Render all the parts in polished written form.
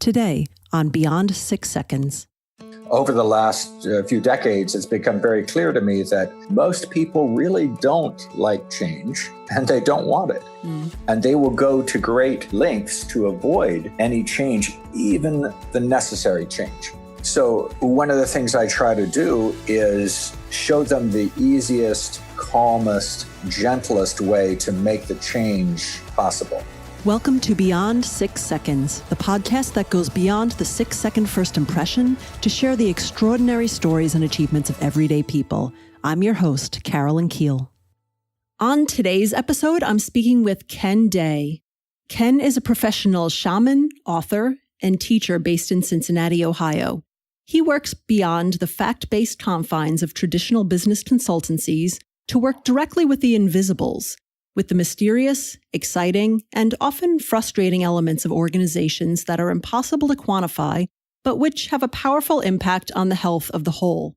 Today on Beyond 6 Seconds. Over the last few decades, it's become very clear to me that most people really don't like change and they don't want it. And they will go to great lengths to avoid any change, even the necessary change. So one of the things I try to do is show them the easiest, calmest, gentlest way to make the change possible. Welcome to Beyond 6 Seconds, the podcast that goes beyond the 6-second first impression to share the extraordinary stories and achievements of everyday people. I'm your host, Carolyn Keel. On today's episode, I'm speaking with Kenn Day. Kenn is a professional shaman, author, and teacher based in Cincinnati, Ohio. He works beyond the fact-based confines of traditional business consultancies to work directly with the invisibles, with the mysterious, exciting, and often frustrating elements of organizations that are impossible to quantify, but which have a powerful impact on the health of the whole.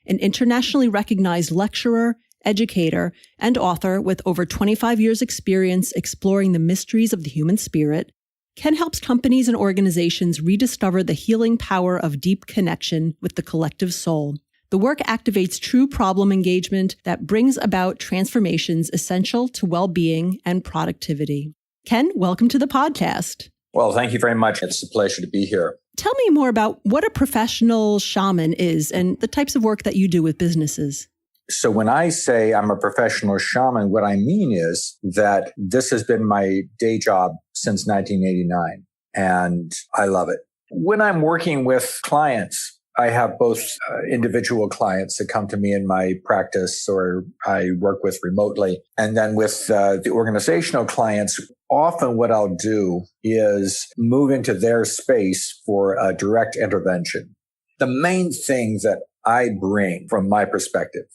An internationally recognized lecturer, educator, and author with over 25 years' experience exploring the mysteries of the human spirit, Kenn helps companies and organizations rediscover the healing power of deep connection with the collective soul. The work activates true problem engagement that brings about transformations essential to well-being and productivity. Kenn, welcome to the podcast. Well, thank you very much. It's a pleasure to be here. Tell me more about what a professional shaman is and the types of work that you do with businesses. So when I say I'm a professional shaman, what I mean is that this has been my day job since 1989, and I love it. When I'm working with clients, I have both individual clients that come to me in my practice or I work with remotely. And then with the organizational clients, often what I'll do is move into their space for a direct intervention. The main thing that I bring from my perspective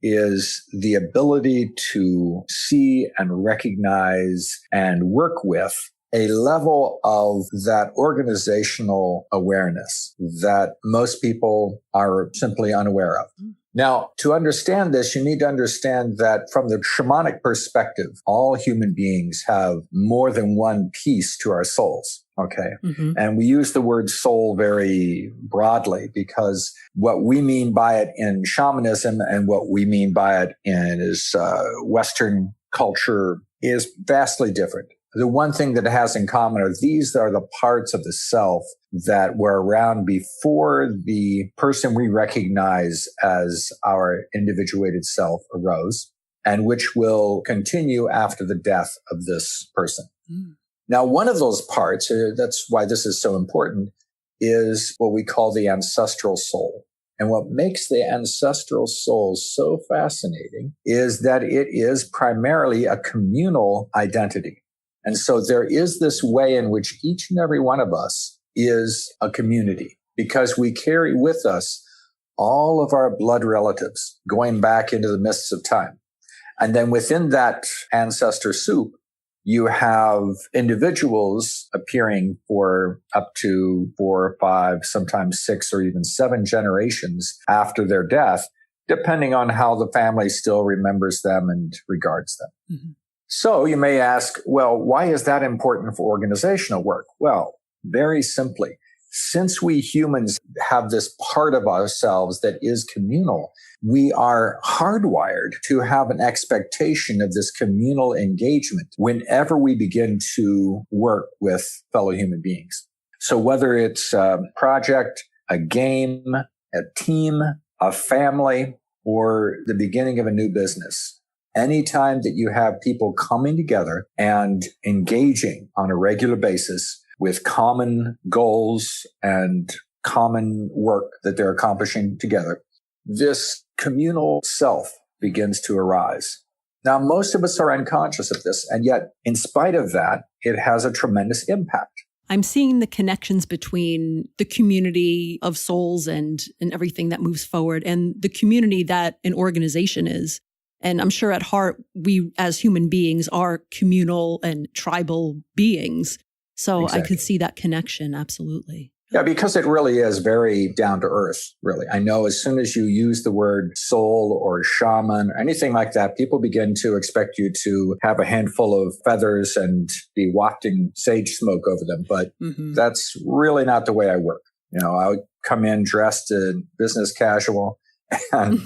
is the ability to see and recognize and work with a level of that organizational awareness that most people are simply unaware of. Now, to understand this, you need to understand that from the shamanic perspective, all human beings have more than one piece to our souls. Okay. And we use the word soul very broadly because what we mean by it in shamanism and what we mean by it in Western culture is vastly different. The one thing that it has in common are these are the parts of the self that were around before the person we recognize as our individuated self arose, and which will continue after the death of this person. Now, one of those parts, that's why this is so important, is what we call the ancestral soul. And what makes the ancestral soul so fascinating is that it is primarily a communal identity. And so there is this way in which each and every one of us is a community because we carry with us all of our blood relatives going back into the mists of time. And then within that ancestor soup, you have individuals appearing for up to 4 or 5, sometimes 6 or even 7 generations after their death, depending on how the family still remembers them and regards them. So you may ask, well, why is that important for organizational work? Well, very simply, since we humans have this part of ourselves that is communal, we are hardwired to have an expectation of this communal engagement whenever we begin to work with fellow human beings. So whether it's a project, a game, a team, a family, or the beginning of a new business, anytime that you have people coming together and engaging on a regular basis with common goals and common work that they're accomplishing together, this communal self begins to arise. Now, most of us are unconscious of this, and yet, in spite of that, it has a tremendous impact. I'm seeing the connections between the community of souls and everything that moves forward and the community that an organization is. And I'm sure at heart, we as human beings are communal and tribal beings. So exactly. I could see that connection. Absolutely. Yeah, because it really is very down to earth, really. I know as soon as you use the word soul or shaman, anything like that, people begin to expect you to have a handful of feathers and be wafting sage smoke over them. But that's really not the way I work. I would come in dressed in business casual and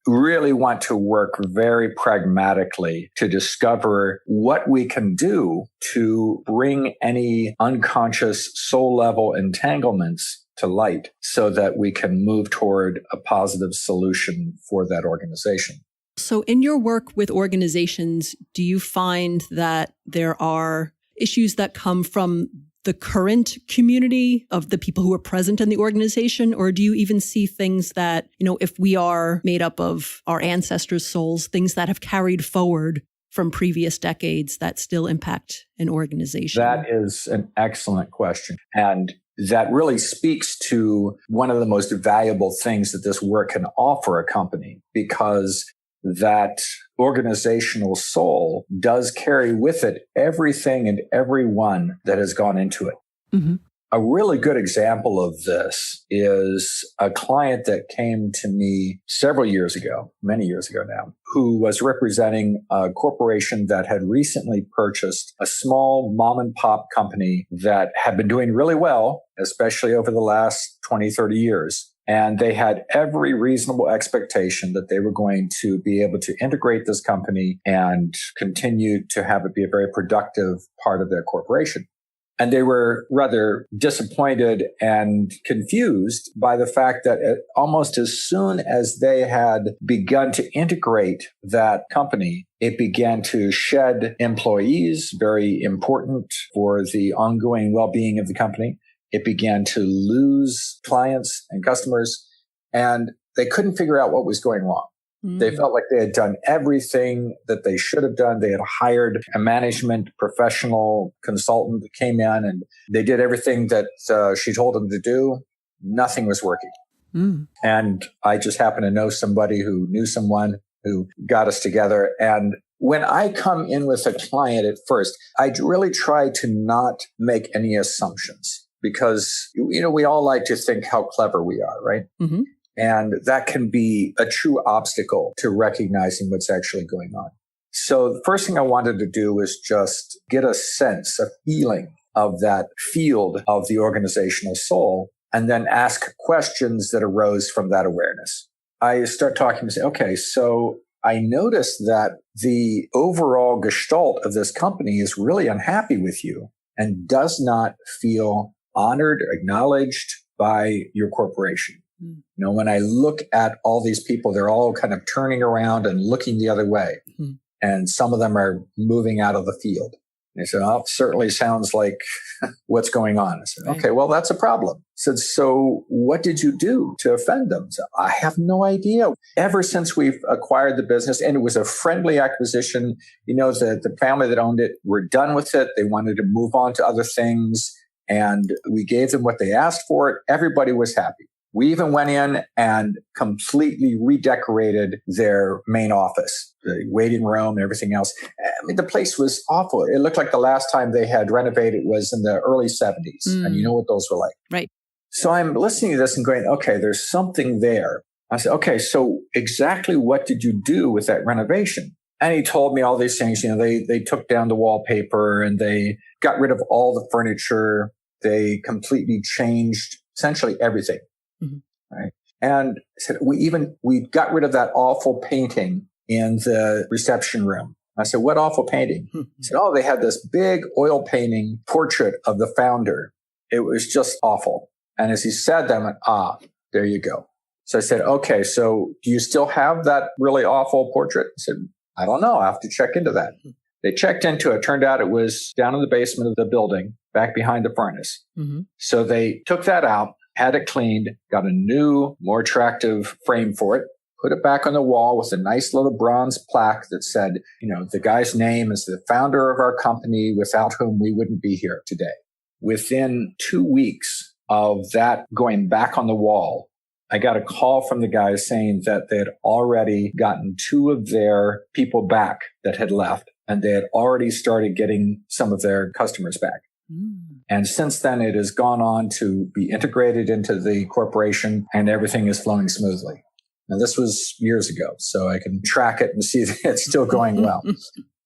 really want to work very pragmatically to discover what we can do to bring any unconscious soul level entanglements to light so that we can move toward a positive solution for that organization. So in your work with organizations, do you find that there are issues that come from the current community of the people who are present in the organization? Or do you even see things that, if we are made up of our ancestors' souls, things that have carried forward from previous decades that still impact an organization? That is an excellent question. And that really speaks to one of the most valuable things that this work can offer a company, because that organizational soul does carry with it everything and everyone that has gone into it. Mm-hmm. A really good example of this is a client that came to me several years ago, many years ago now, who was representing a corporation that had recently purchased a small mom and pop company that had been doing really well, especially over the last 20, 30 years. And they had every reasonable expectation that they were going to be able to integrate this company and continue to have it be a very productive part of their corporation. And they were rather disappointed and confused by the fact that almost as soon as they had begun to integrate that company, it began to shed employees, very important for the ongoing well-being of the company. It began to lose clients and customers, and they couldn't figure out what was going wrong. They felt like they had done everything that they should have done. They had hired a management professional consultant that came in, and they did everything that she told them to do. Nothing was working. And I just happened to know somebody who knew someone who got us together. And when I come in with a client at first, I really try to not make any assumptions. Because, we all like to think how clever we are, right? Mm-hmm. And that can be a true obstacle to recognizing what's actually going on. So the first thing I wanted to do was just get a sense, a feeling of that field of the organizational soul, and then ask questions that arose from that awareness. I start talking and say, okay, so I noticed that the overall gestalt of this company is really unhappy with you and does not feel honored, acknowledged by your corporation. When I look at all these people, they're all kind of turning around and looking the other way. And some of them are moving out of the field. And I said, it certainly sounds like what's going on. I said, okay, well, that's a problem. I said, so what did you do to offend them? So I have no idea. Ever since we've acquired the business, and it was a friendly acquisition, the family that owned it were done with it. They wanted to move on to other things. And we gave them what they asked for. Everybody was happy. We even went in and completely redecorated their main office, the waiting room and everything else. I mean, the place was awful. It looked like the last time they had renovated was in the early 70s. And you know what those were like. Right. So I'm listening to this and going, okay, there's something there. I said, okay, so exactly what did you do with that renovation? And he told me all these things. They took down the wallpaper and they got rid of all the furniture. They completely changed essentially everything. Right. And said, we got rid of that awful painting in the reception room. I said, what awful painting? He said, they had this big oil painting portrait of the founder. It was just awful. And as he said that, I went, there you go. So I said, okay, so do you still have that really awful portrait? I said, I don't know. I have to check into that. They checked into it. Turned out it was down in the basement of the building, back behind the furnace. So they took that out, had it cleaned, got a new, more attractive frame for it, put it back on the wall with a nice little bronze plaque that said, the guy's name is the founder of our company, without whom we wouldn't be here today. Within 2 weeks of that going back on the wall, I got a call from the guys saying that they had already gotten 2 of their people back that had left, and they had already started getting some of their customers back. And since then, it has gone on to be integrated into the corporation and everything is flowing smoothly. Now, this was years ago, so I can track it and see that it's still going well.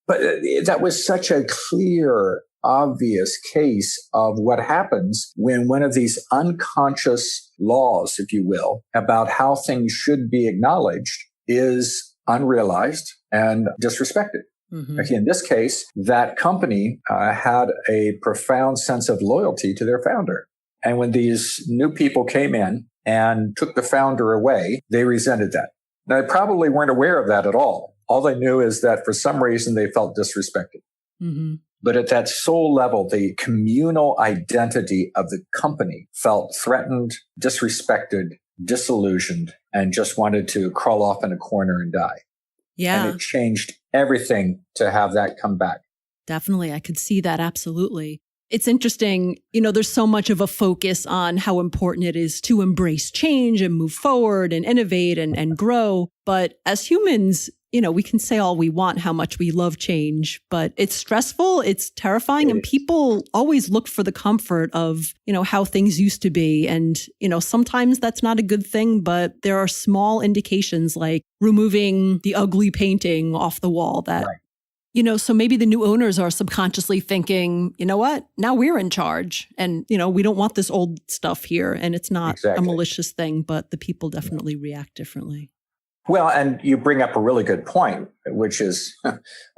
But that was such a clear, obvious case of what happens when one of these unconscious laws, if you will, about how things should be acknowledged is unrealized and disrespected. Mm-hmm. Okay, in this case, that company had a profound sense of loyalty to their founder. And when these new people came in and took the founder away, they resented that. Now, they probably weren't aware of that at all. All they knew is that for some reason they felt disrespected. Mm-hmm. But at that soul level, the communal identity of the company felt threatened, disrespected, disillusioned, and just wanted to crawl off in a corner and die. Yeah. And it changed everything to have that come back. Definitely. I could see that. Absolutely. It's interesting. There's so much of a focus on how important it is to embrace change and move forward and innovate and grow. But as humans, we can say all we want how much we love change, but it's stressful, it's terrifying, and people always look for the comfort of, how things used to be. And, sometimes that's not a good thing, but there are small indications like removing the ugly painting off the wall that, right. So maybe the new owners are subconsciously thinking, you know what, now we're in charge and, we don't want this old stuff here. And it's not a malicious thing, but the people definitely react differently. Well, and you bring up a really good point, which is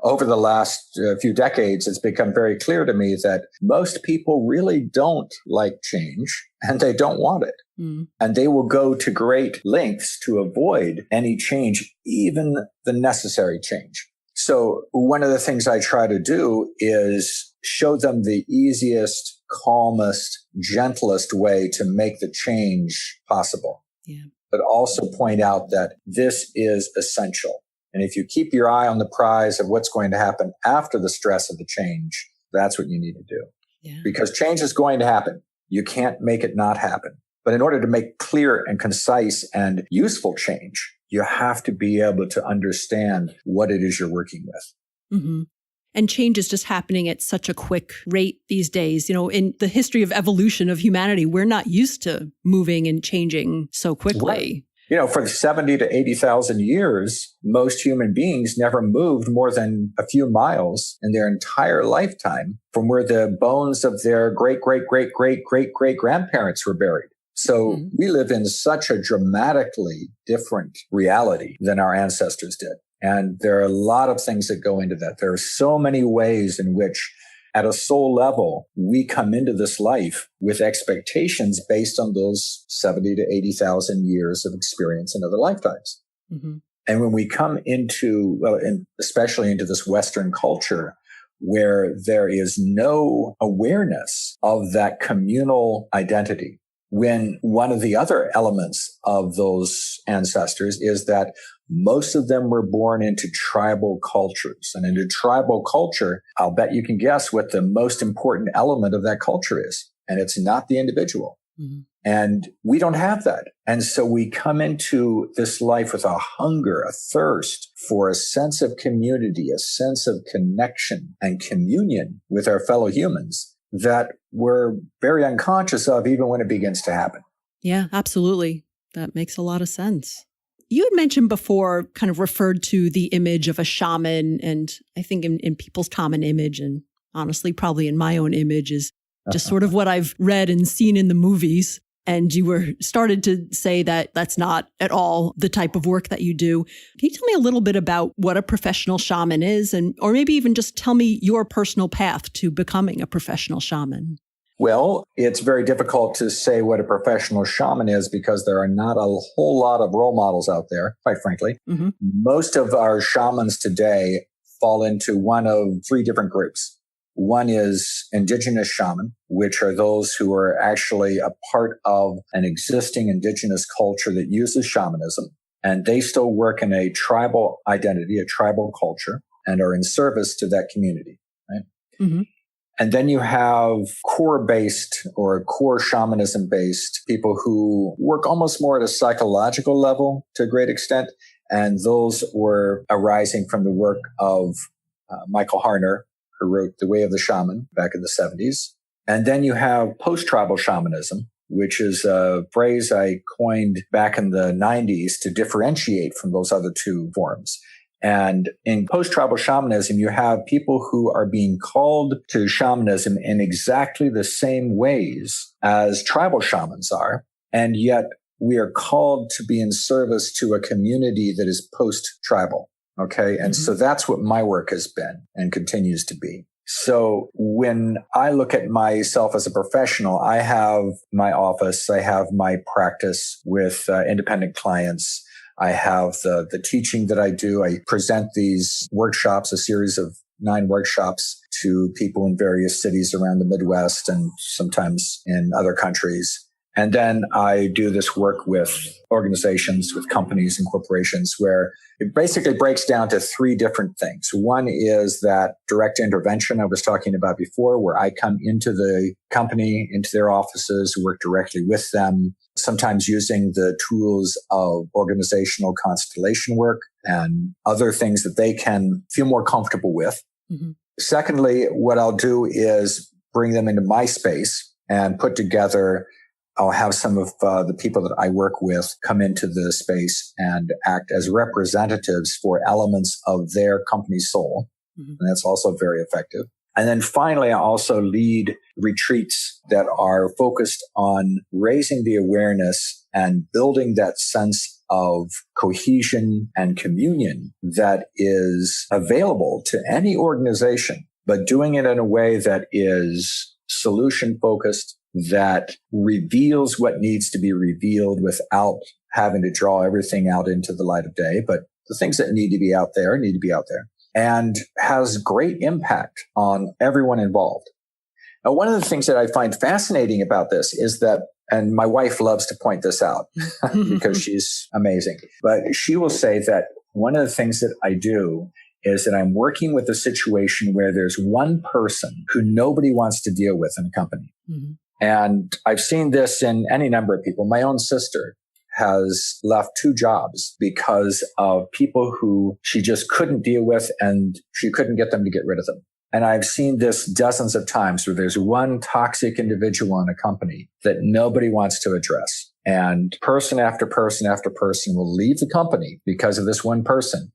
over the last few decades, it's become very clear to me that most people really don't like change and they don't want it. Mm. And they will go to great lengths to avoid any change, even the necessary change. So one of the things I try to do is show them the easiest, calmest, gentlest way to make the change possible. Yeah. But also point out that this is essential. And if you keep your eye on the prize of what's going to happen after the stress of the change, that's what you need to do. Yeah. Because change is going to happen. You can't make it not happen. But in order to make clear and concise and useful change, you have to be able to understand what it is you're working with. Mm-hmm. And change is just happening at such a quick rate these days. In the history of evolution of humanity, we're not used to moving and changing so quickly. Right. For 70 to 80,000 years, most human beings never moved more than a few miles in their entire lifetime from where the bones of their great-great-great-great-great-great-grandparents were buried. So we live in such a dramatically different reality than our ancestors did. And there are a lot of things that go into that. There are so many ways in which, at a soul level, we come into this life with expectations based on those 70 to 80,000 years of experience in other lifetimes. Mm-hmm. And when we come into, especially into this Western culture, where there is no awareness of that communal identity, when one of the other elements of those ancestors is that most of them were born into tribal cultures. And into tribal culture, I'll bet you can guess what the most important element of that culture is. And it's not the individual. Mm-hmm. And we don't have that. And so we come into this life with a hunger, a thirst for a sense of community, a sense of connection and communion with our fellow humans that we're very unconscious of even when it begins to happen. Yeah, absolutely. That makes a lot of sense. You had mentioned before, kind of referred to the image of a shaman, and I think in people's common image, and honestly, probably in my own image, is just sort of what I've read and seen in the movies. And you were started to say that that's not at all the type of work that you do. Can you tell me a little bit about what a professional shaman is, or maybe even just tell me your personal path to becoming a professional shaman? Well, it's very difficult to say what a professional shaman is because there are not a whole lot of role models out there, quite frankly. Mm-hmm. Most of our shamans today fall into one of three different groups. One is indigenous shaman, which are those who are actually a part of an existing indigenous culture that uses shamanism. And they still work in a tribal identity, a tribal culture, and are in service to that community. Right? Mm-hmm. And then you have core-based or core shamanism-based people who work almost more at a psychological level to a great extent. And those were arising from the work of Michael Harner, who wrote The Way of the Shaman back in the 70s. And then you have post-tribal shamanism, which is a phrase I coined back in the 90s to differentiate from those other two forms. And in post-tribal shamanism, you have people who are being called to shamanism in exactly the same ways as tribal shamans are. And yet we are called to be in service to a community that is post-tribal. Okay. And so that's what my work has been and continues to be. So when I look at myself as a professional, I have my office, I have my practice with independent clients. I have the teaching that I do. I present these workshops, a series of 9 workshops to people in various cities around the Midwest and sometimes in other countries. And then I do this work with organizations, with companies and corporations where it basically breaks down to 3 different things. One is that direct intervention I was talking about before, where I come into the company, into their offices, work directly with them, sometimes using the tools of organizational constellation work and other things that they can feel more comfortable with. Secondly, what I'll do is bring them into my space and put together, I'll have some of the people that I work with come into the space and act as representatives for elements of their company's soul. And that's also very effective. And then finally, I also lead retreats that are focused on raising the awareness and building that sense of cohesion and communion that is available to any organization, but doing it in a way that is solution focused, that reveals what needs to be revealed without having to draw everything out into the light of day. But the things that need to be out there need to be out there, and has great impact on everyone involved. Now, one of the things that I find fascinating about this is that, and my wife loves to point this out because she's amazing, but she will say that one of the things that I do is that I'm working with a situation where there's one person who nobody wants to deal with in a company. And I've seen this in any number of people. My own sister has left 2 jobs because of people who she just couldn't deal with and she couldn't get them to get rid of them. And I've seen this dozens of times where there's one toxic individual in a company that nobody wants to address. And person after person after person will leave the company because of this one person.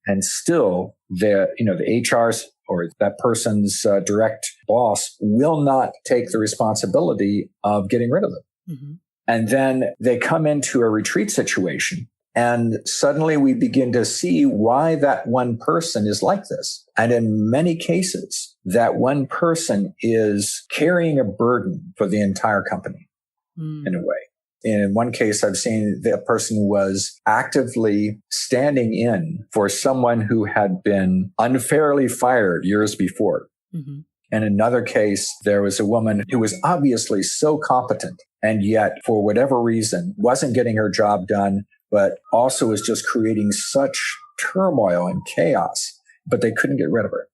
And still the HRs or that person's direct boss will not take the responsibility of getting rid of them. And then they come into a retreat situation and suddenly we begin to see why that one person is like this. And in many cases, that one person is carrying a burden for the entire company in a way. In one case, I've seen that person was actively standing in for someone who had been unfairly fired years before. In another case, there was a woman who was obviously so competent and yet for whatever reason wasn't getting her job done, but also was just creating such turmoil and chaos, but they couldn't get rid of her.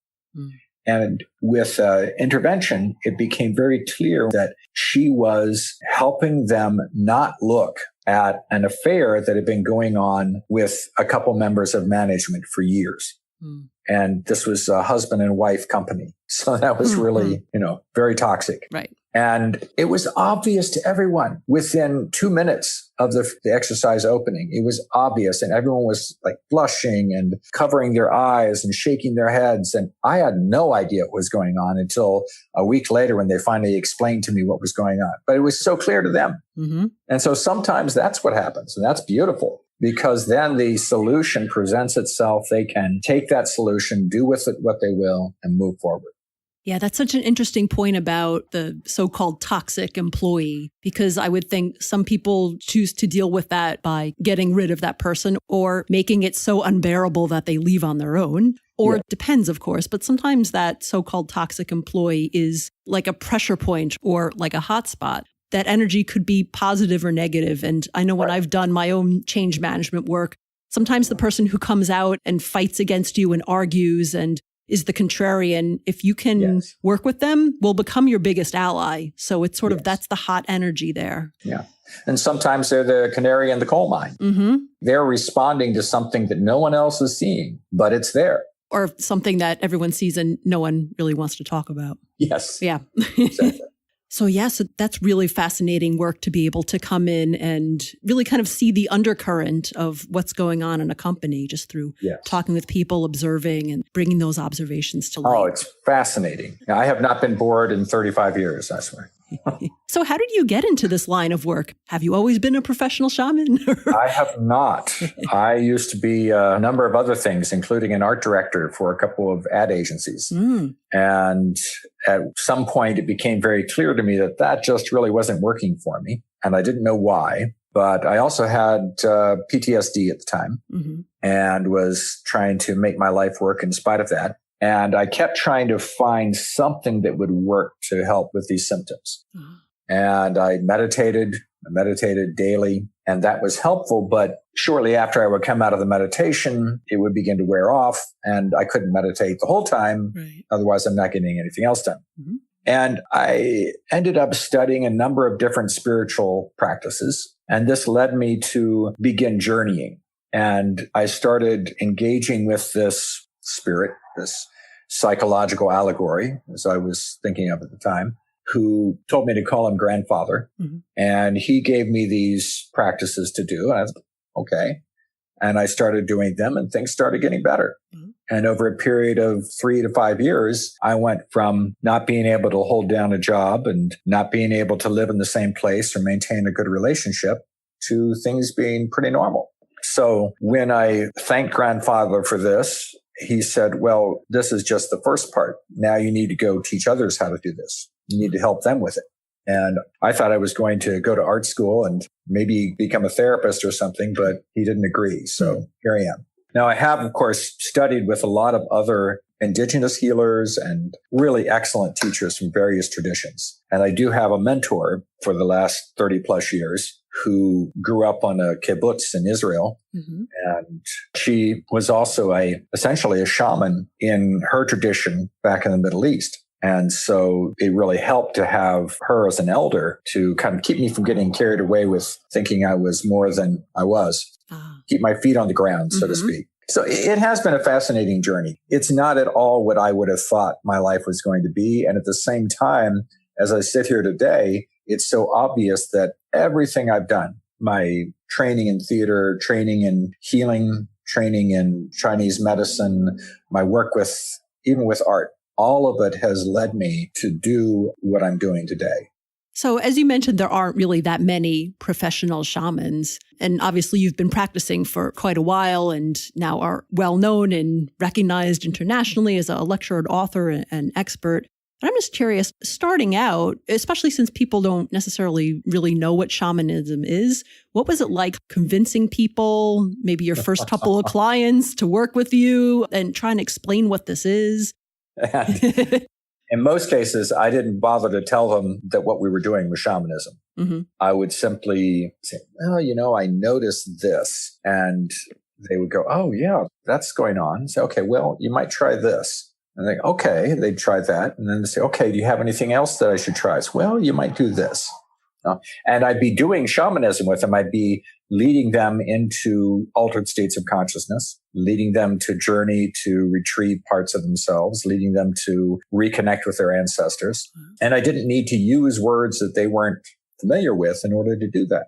And with intervention, it became very clear that she was helping them not look at an affair that had been going on with a couple members of management for years. And this was a husband and wife company. So that was really, very toxic. Right. And it was obvious to everyone within 2 minutes of the exercise opening. It was obvious, and everyone was like blushing and covering their eyes and shaking their heads. And I had no idea what was going on until a week later when they finally explained to me what was going on. But it was so clear to them. And so sometimes that's what happens. And that's beautiful because then the solution presents itself. They can take that solution, do with it what they will, and move forward. Yeah, that's such an interesting point about the so-called toxic employee, because I would think some people choose to deal with that by getting rid of that person or making it so unbearable that they leave on their own. Or it depends, of course, but sometimes that so-called toxic employee is like a pressure point or like a hotspot. That energy could be positive or negative. And I know when I've done my own change management work, sometimes the person who comes out and fights against you and argues and is the contrarian, if you can work with them, will become your biggest ally. So it's sort of, that's the hot energy there. Yeah. And sometimes they're the canary in the coal mine. They're responding to something that no one else is seeing, but it's there. Or something that everyone sees and no one really wants to talk about. Yes. Yeah. Exactly. So that's really fascinating work to be able to come in and really kind of see the undercurrent of what's going on in a company just through talking with people, observing and bringing those observations to light. Oh, it's fascinating. I have not been bored in 35 years, I swear. So how did you get into this line of work? Have you always been a professional shaman? I have not. I used to be a number of other things, including an art director for a couple of ad agencies. And at some point, it became very clear to me that that just really wasn't working for me. And I didn't know why. But I also had PTSD at the time and was trying to make my life work in spite of that. And I kept trying to find something that would work to help with these symptoms. And I meditated daily, and that was helpful. But shortly after I would come out of the meditation, it would begin to wear off, and I couldn't meditate the whole time. Right. Otherwise, I'm not getting anything else done. And I ended up studying a number of different spiritual practices, and this led me to begin journeying. And I started engaging with this spirit, this psychological allegory, as I was thinking of at the time, who told me to call him grandfather. And he gave me these practices to do. And I thought, okay. And I started doing them and things started getting better. And over a period of 3 to 5 years, I went from not being able to hold down a job and not being able to live in the same place or maintain a good relationship to things being pretty normal. So when I thanked grandfather for this, he said, well, this is just the first part. Now you need to go teach others how to do this. You need to help them with it. And I thought I was going to go to art school and maybe become a therapist or something, but he didn't agree. So here I am. Now I have, of course, studied with a lot of other indigenous healers and really excellent teachers from various traditions. And I do have a mentor for the last 30 plus years who grew up on a kibbutz in Israel. And she was also essentially a shaman in her tradition back in the Middle East. And so it really helped to have her as an elder to kind of keep me from getting carried away with thinking I was more than I was. Keep my feet on the ground, so to speak. So it has been a fascinating journey. It's not at all what I would have thought my life was going to be. And at the same time, as I sit here today, it's so obvious that everything I've done, my training in theater, training in healing, training in Chinese medicine, my work even with art, all of it has led me to do what I'm doing today. So as you mentioned, there aren't really that many professional shamans. And obviously you've been practicing for quite a while and now are well known and recognized internationally as a lecturer, author, and expert. But I'm just curious, starting out, especially since people don't necessarily really know what shamanism is, what was it like convincing people, maybe your first couple of clients, to work with you and trying to explain what this is? In most cases, I didn't bother to tell them that what we were doing was shamanism. I would simply say, well, I noticed this. And they would go, oh, yeah, that's going on. Say, okay, well, you might try this. And they go, okay, they'd try that. And then they say, okay, do you have anything else that I should try? So, well, you might do this. And I'd be doing shamanism with them. I'd be leading them into altered states of consciousness, leading them to journey to retrieve parts of themselves, leading them to reconnect with their ancestors. And I didn't need to use words that they weren't familiar with in order to do that.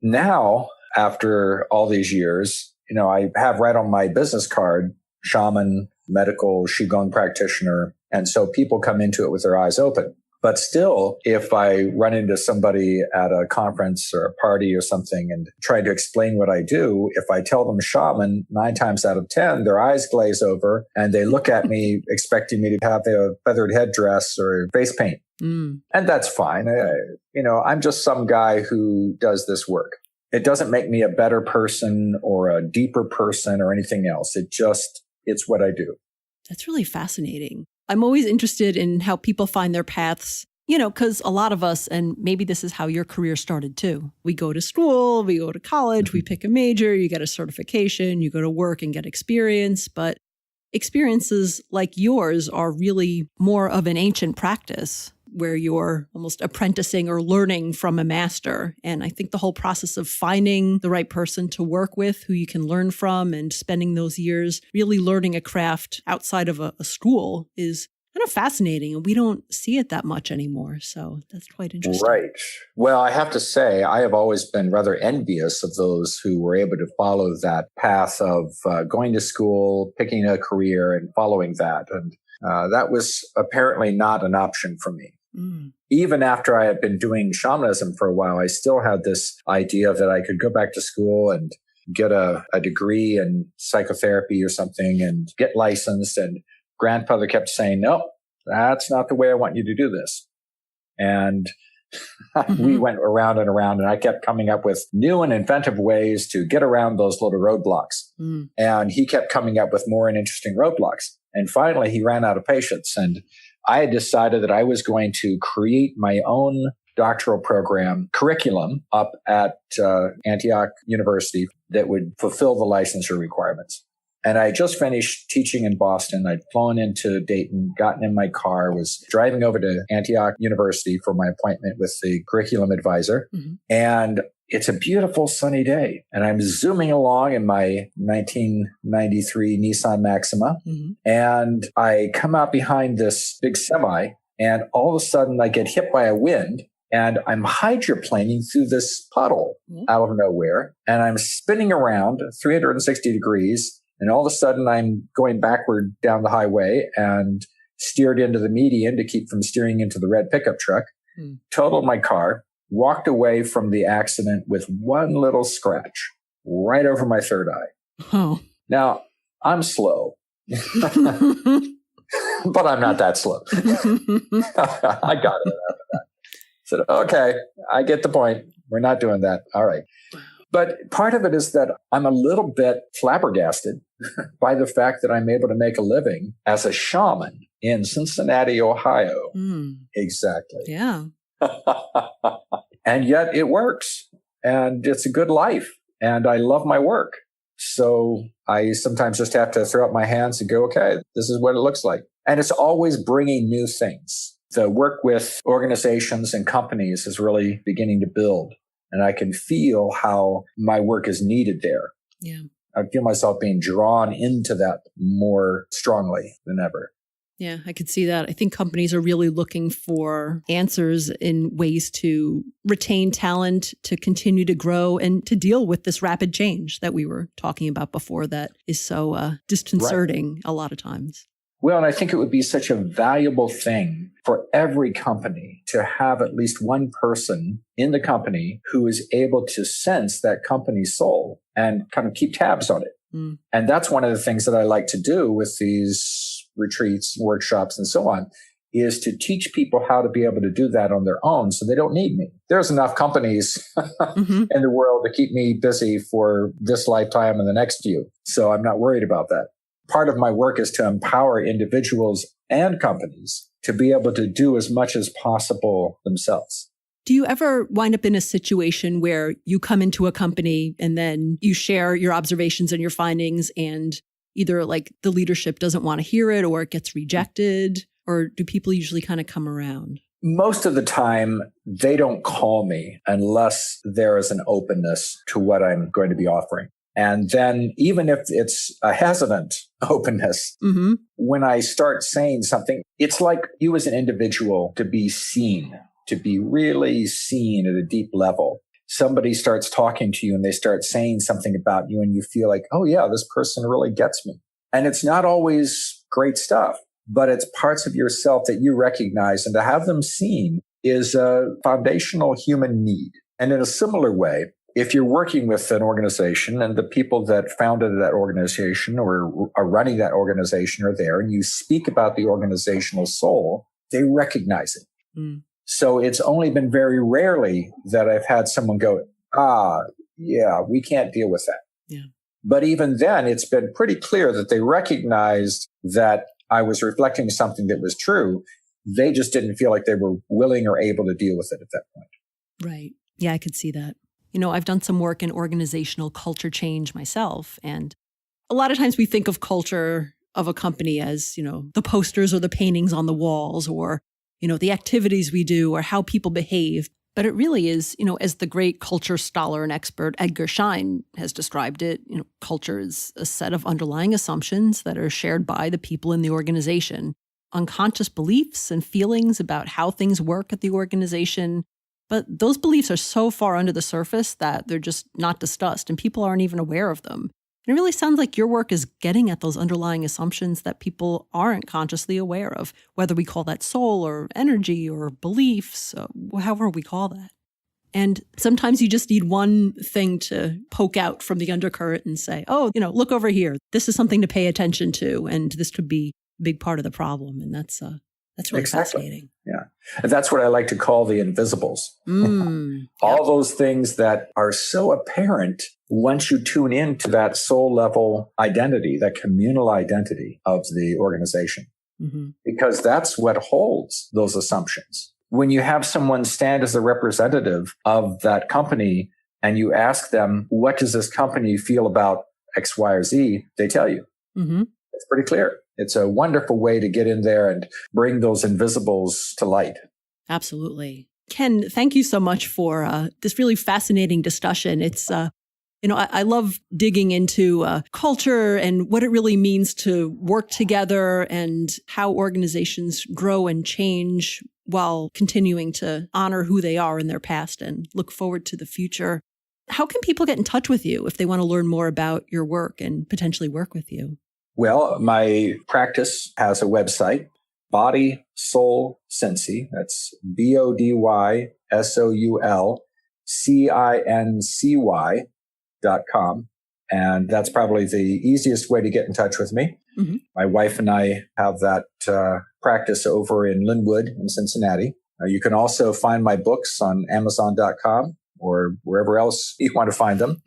Now, after all these years, I have right on my business card, shaman, medical, Qigong practitioner. And so people come into it with their eyes open. But still, if I run into somebody at a conference or a party or something and try to explain what I do, if I tell them shaman, 9 times out of 10, their eyes glaze over and they look at me expecting me to have a feathered headdress or face paint. And that's fine. I'm just some guy who does this work. It doesn't make me a better person or a deeper person or anything else. It's what I do. That's really fascinating. I'm always interested in how people find their paths, because a lot of us, and maybe this is how your career started too. We go to school, we go to college, we pick a major, you get a certification, you go to work and get experience. But experiences like yours are really more of an ancient practice where you're almost apprenticing or learning from a master. And I think the whole process of finding the right person to work with who you can learn from and spending those years really learning a craft outside of a school is kind of fascinating, and we don't see it that much anymore. So that's quite interesting. Right. Well, I have to say, I have always been rather envious of those who were able to follow that path of going to school, picking a career, and following that. And that was apparently not an option for me. Mm. Even after I had been doing shamanism for a while, I still had this idea that I could go back to school and get a degree in psychotherapy or something and get licensed. And grandfather kept saying, no, that's not the way I want you to do this. And we went around and around, and I kept coming up with new and inventive ways to get around those little roadblocks. Mm. And he kept coming up with more and interesting roadblocks. And finally, he ran out of patience. And I had decided that I was going to create my own doctoral program curriculum up at Antioch University that would fulfill the licensure requirements. And I just finished teaching in Boston. I'd flown into Dayton, gotten in my car, was driving over to Antioch University for my appointment with the curriculum advisor. Mm-hmm. And it's a beautiful sunny day. And I'm zooming along in my 1993 Nissan Maxima. Mm-hmm. And I come out behind this big semi, and all of a sudden I get hit by a wind. And I'm hydroplaning through this puddle out of nowhere. And I'm spinning around 360 degrees. And all of a sudden, I'm going backward down the highway and steered into the median to keep from steering into the red pickup truck, totaled my car, walked away from the accident with one little scratch right over my third eye. Oh. Now, I'm slow, but I'm not that slow. I got it after that. Said, okay, I get the point. We're not doing that. All right. But part of it is that I'm a little bit flabbergasted by the fact that I'm able to make a living as a shaman in Cincinnati, Ohio. Mm. Exactly. Yeah. And yet it works. And it's a good life. And I love my work. So I sometimes just have to throw up my hands and go, okay, this is what it looks like. And it's always bringing new things. The work with organizations and companies is really beginning to build. And I can feel how my work is needed there. Yeah. I feel myself being drawn into that more strongly than ever. Yeah, I could see that. I think companies are really looking for answers in ways to retain talent, to continue to grow, and to deal with this rapid change that we were talking about before that is so disconcerting a lot of times. Well, and I think it would be such a valuable thing for every company to have at least one person in the company who is able to sense that company's soul and kind of keep tabs on it. Mm. And that's one of the things that I like to do with these retreats, workshops, and so on, is to teach people how to be able to do that on their own so they don't need me. There's enough companies in the world to keep me busy for this lifetime and the next few. So I'm not worried about that. Part of my work is to empower individuals and companies to be able to do as much as possible themselves. Do you ever wind up in a situation where you come into a company and then you share your observations and your findings, and either like the leadership doesn't want to hear it or it gets rejected? Or do people usually kind of come around? Most of the time, they don't call me unless there is an openness to what I'm going to be offering. And then even if it's a hesitant openness, when I start saying something, it's like you as an individual to be seen, to be really seen at a deep level. Somebody starts talking to you and they start saying something about you and you feel like, oh yeah, this person really gets me. And it's not always great stuff, but it's parts of yourself that you recognize, and to have them seen is a foundational human need. And in a similar way, if you're working with an organization and the people that founded that organization or are running that organization are there, and you speak about the organizational soul, they recognize it. Mm. So it's only been very rarely that I've had someone go, yeah, we can't deal with that. Yeah. But even then, it's been pretty clear that they recognized that I was reflecting something that was true. They just didn't feel like they were willing or able to deal with it at that point. Right. Yeah, I could see that. You know, I've done some work in organizational culture change myself. And a lot of times we think of culture of a company as, you know, the posters or the paintings on the walls, or, you know, the activities we do or how people behave. But it really is, you know, as the great culture scholar and expert Edgar Schein has described it, you know, culture is a set of underlying assumptions that are shared by the people in the organization. unconscious beliefs and feelings about how things work at the organization. But those beliefs are so far under the surface that they're just not discussed and people aren't even aware of them. And it really sounds like your work is getting at those underlying assumptions that people aren't consciously aware of, whether we call that soul or energy or beliefs, however we call that. And sometimes you just need one thing to poke out from the undercurrent and say, oh, look over here. This is something to pay attention to. And this could be a big part of the problem. And that's really fascinating. Yeah. And that's what I like to call the invisibles. All those things that are so apparent once you tune into that soul level identity, that communal identity of the organization, because that's what holds those assumptions. When you have someone stand as a representative of that company and you ask them, what does this company feel about X, Y, or Z? They tell you. It's pretty clear. It's a wonderful way to get in there and bring those invisibles to light. Absolutely. Kenn, thank you so much for this really fascinating discussion. It's, I love digging into culture and what it really means to work together and how organizations grow and change while continuing to honor who they are in their past and look forward to the future. How can people get in touch with you if they want to learn more about your work and potentially work with you? Well, my practice has a website, Body Soul Cincy. That's BODYSOULCINCY.com. And that's probably the easiest way to get in touch with me. My wife and I have that practice over in Linwood in Cincinnati. You can also find my books on Amazon.com or wherever else you want to find them.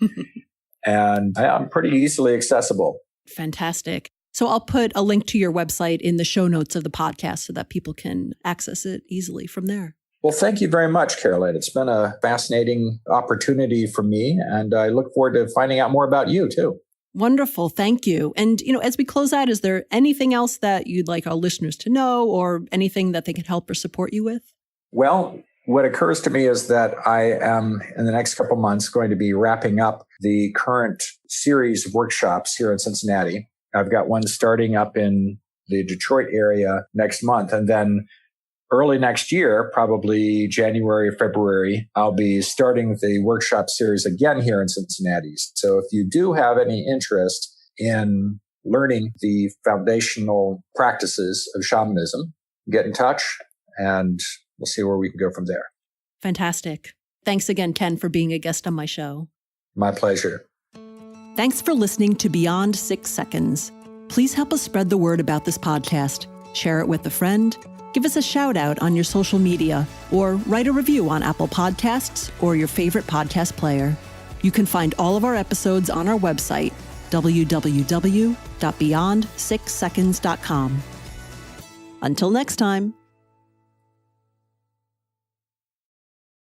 And I'm pretty easily accessible. Fantastic. So I'll put a link to your website in the show notes of the podcast so that people can access it easily from there. Well, thank you very much, Caroline. It's been a fascinating opportunity for me, and I look forward to finding out more about you, too. Wonderful. Thank you. And, as we close out, is there anything else that you'd like our listeners to know or anything that they can help or support you with? Well, what occurs to me is that I am, in the next couple of months, going to be wrapping up the current series of workshops here in Cincinnati. I've got one starting up in the Detroit area next month. And then early next year, probably January, February, I'll be starting the workshop series again here in Cincinnati. So if you do have any interest in learning the foundational practices of shamanism, get in touch and we'll see where we can go from there. Fantastic. Thanks again, Kenn, for being a guest on my show. My pleasure. Thanks for listening to Beyond 6 Seconds. Please help us spread the word about this podcast. Share it with a friend, give us a shout out on your social media, or write a review on Apple Podcasts or your favorite podcast player. You can find all of our episodes on our website, www.beyond6seconds.com. Until next time.